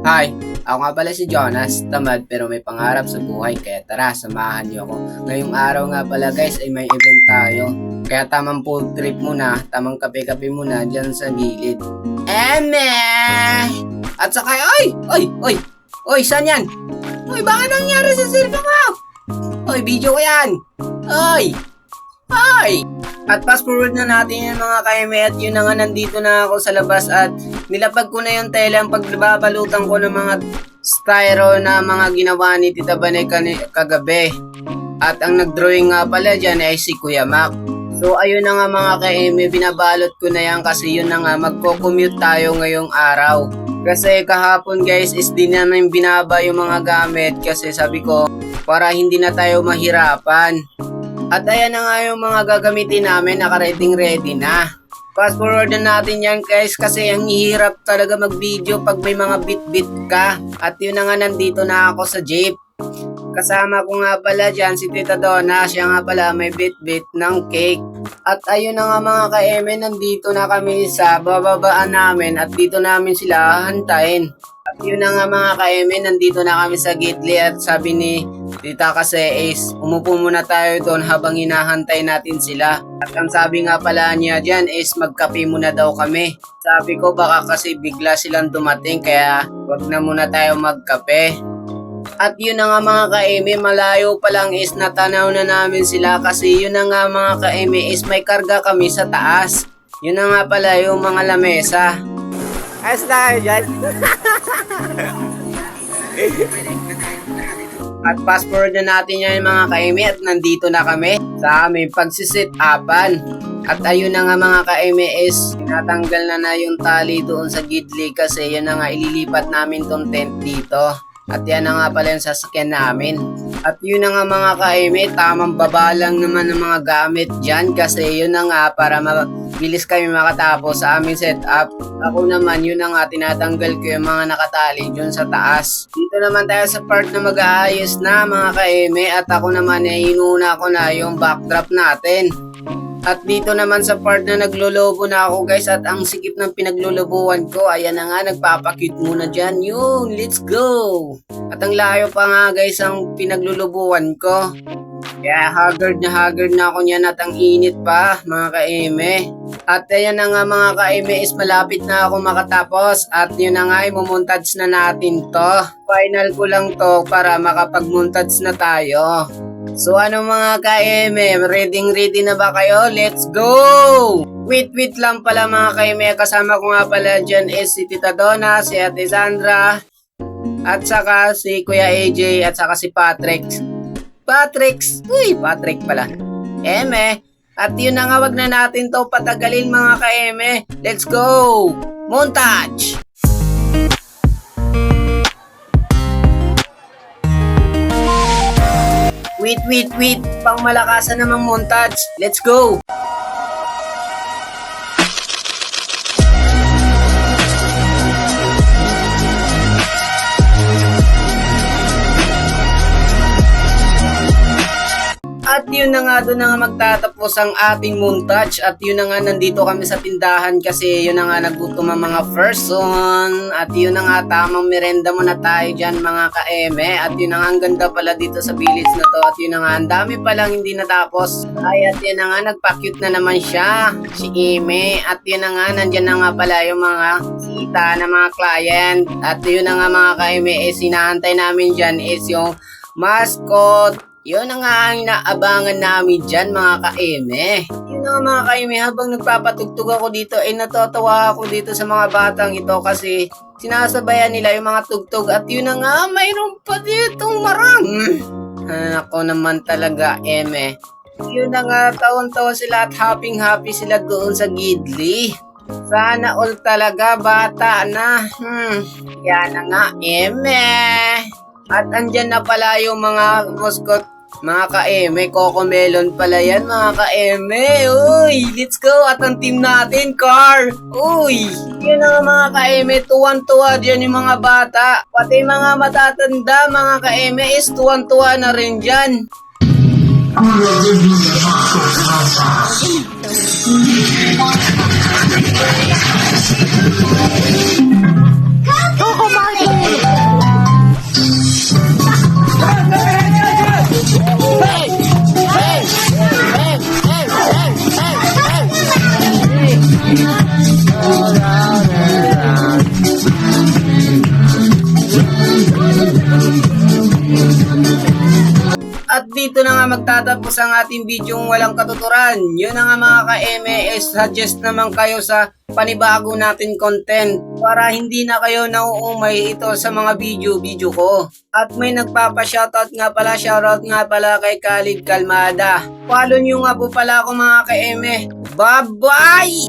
Hi, ako nga pala si Jonas, tamad pero may pangarap sa buhay kaya tara, samahan niyo ako. Ngayong araw nga pala guys ay may event tayo. Kaya tamang food trip muna, tamang kape-kape muna dyan sa gilid. Eme! At saka, oy, saan yan? Oy, baka nangyari sa cellphone ko? Oy, video ko yan! Oy! At fast forward na natin yung mga kaime at yun na nga nandito na ako sa labas at nilapag ko na yung tela ang pagbabalutan ko ng mga styro na mga ginawa ni Tita Banay kagabi. At ang nagdrawing nga pala dyan ay si Kuya Mac. So ayun na nga mga kaime, binabalot ko na yan kasi yun na nga magko-commute tayo ngayong araw. Kasi kahapon guys is di namin binaba yung mga gamit kasi sabi ko para hindi na tayo mahirapan. At ayan na nga yung mga gagamitin namin, naka-ready na. Fast forward na natin yan guys kasi ang hirap talaga mag-video pag may mga bit-bit ka. At yun na nga nandito na ako sa jeep. Kasama ko nga pala dyan si Tita Donna, siya nga pala may bit-bit ng cake. At ayun na nga mga ka-eme, nandito na kami sa bababaan namin at dito namin sila hantayin. At yun na nga mga ka-eme, nandito na kami sa Gitli at sabi ni Tita kasi is umupo muna tayo doon habang hinahantay natin sila. At ang sabi nga pala niya dyan is magkape muna daw kami. Sabi ko baka kasi bigla silang dumating kaya wag na muna tayo magkape. At yun na nga mga ka-eme, malayo pa lang is natanaw na namin sila kasi yun na nga mga ka-eme is may karga kami sa taas. Yun na nga pala yung mga lamesa. Ayos na kayo dyan. At fast forward na natin yan mga ka-eme at nandito na kami sa aming pagsisit-upan. At ayun na nga mga ka-eme is tinatanggal na yung tali doon sa gidli kasi yun na nga ililipat namin tong tent dito. At yan na nga pala yung sasakyan namin. At yun na nga mga ka-eme, tamang baba lang naman ng mga gamit dyan kasi yun na nga para mabilis kami makatapos sa aming setup. Ako naman yun na nga tinatanggal ko yung mga nakatali dyan sa taas. Dito naman tayo sa part na mag-aayos na mga ka-eme at ako naman ay inuna ko na yung backdrop natin. At dito naman sa part na naglolobo na ako guys at ang sikip ng pinaglolobohan ko, ayan na nga nagpapakit muna dyan. Yun, let's go! At ang layo pa nga guys ang pinaglolobohan ko. Kaya haggard na ako niyan at ang init pa mga ka-eme. At ayan na nga mga ka-eme is malapit na ako makatapos at yun na nga imumontage na natin to. Final ko lang to para makapag-montage na tayo. So ano mga ka-eme, ready na ba kayo? Let's go! Wait lang pala mga ka-eme, kasama ko nga pala dyan is si Tita Donna, si Ate Sandra, at saka si Kuya AJ, at saka si Patrick pala. Eme, at yun na nga wag na natin to patagalin mga ka-eme. Let's go! Montage! Wait, pang malakasan namang montage. Let's go! At yun na nga doon na nga magtatapos ang ating montage at yun na nga nandito kami sa tindahan kasi yun na nga nagutom ang mga person at yun na nga tamang merenda muna tayo dyan mga ka-eme at yun na nga ang ganda pala dito sa village na to at yun na nga ang dami palang hindi natapos ay at yun na nga nagpa-cute na naman siya si Eme at yun na nga nandyan na nga pala yung mga sita na mga client at yun na nga mga ka-eme sinahantay namin dyan is yung mascot. Yun na nga ang naabangan namin dyan mga ka-eme. Yun na nga mga ka-eme, habang nagpapatugtog ako dito ay natatawa ako dito sa mga batang ito kasi sinasabayan nila yung mga tugtog at yun na nga mayroon pa ditong marang. Ako naman talaga eme. Yun na nga taon-taon sila at happy sila doon sa gidli. Sana all talaga bata na. Yan na nga eme. At andyan na pala yung mga mascot, mga ka-eme, Coco Melon pala yan mga ka-eme. Uy, let's go! At ang team natin, Car! Uy! Yun na mga ka-eme, tuwan-tuwa dyan yung mga bata. Pati mga matatanda, mga ka-eme, is tuwan-tuwa na rin dyan. Coco Melon! At dito na nga magtatapos ang ating bidyong walang katuturan. Yun na nga mga ka-MS, suggest naman kayo sa panibago natin content para hindi na kayo nauumay ito sa mga video ko. At may nagpapa-shoutout nga pala, shoutout nga pala kay Khalid Kalmada. Follow nyo nga po pala ako mga ka-MS. Bye-bye!